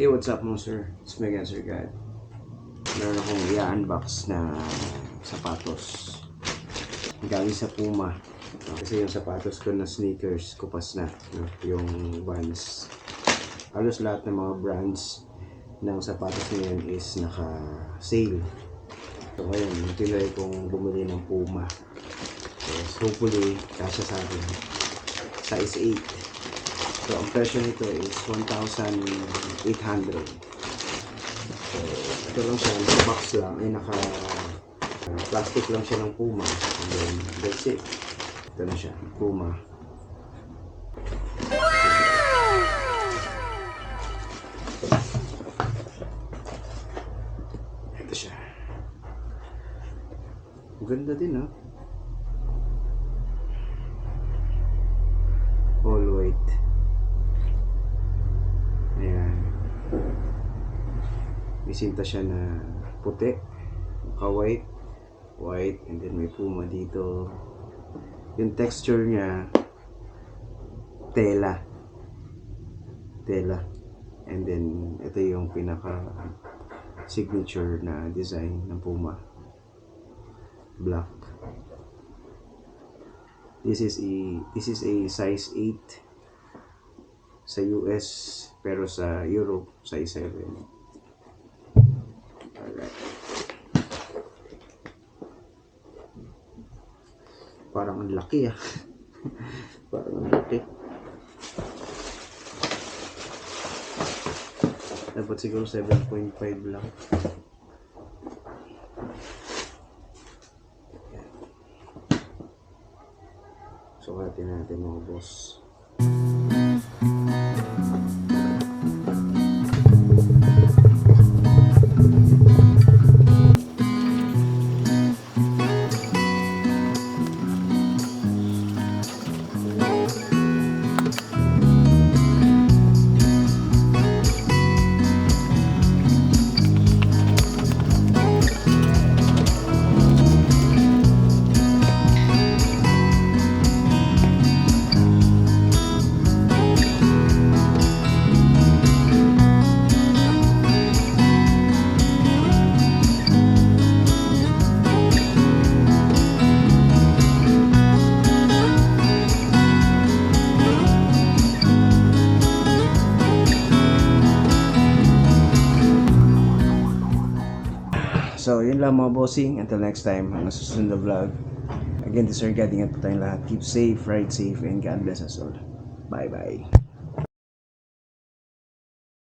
Hey, what's up mo sir? It's me again, Sir God. Meron akong i-unbox na sapatos galing sa Puma. Kasi yung sapatos ko na sneakers, kupas na. Yung Vans. Halos lahat ng mga brands ng sapatos ngayon is naka-sale. So ngayon, tinry kong bumili ng Puma. So hopefully, kasya sa akin. Size 8. So, ang presyo nito is 1,800. So, ito lang siya, box lang, ay plastic lang siya ng Puma. And then, that's it. Ito na siya, Puma. Ito siya. Ang ganda din, ha? All white. Ayan. May sinta siya na puti, ka-white, white, and then may Puma dito. Yung texture niya, tela. And then, ito yung pinaka signature na design ng Puma. Black. This is a size 8 sa US, pero sa Europe size 7. Alright. Parang ang laki ah. Parang ang laki. Dapat siguro 7.5 lang. Sukatin natin mga boss. So, yun lang mga bossing. Until next time, ang susunod na vlog. Again, this is Sir God. Ingat po tayong lahat. Keep safe, ride safe, and God bless us all. Bye-bye.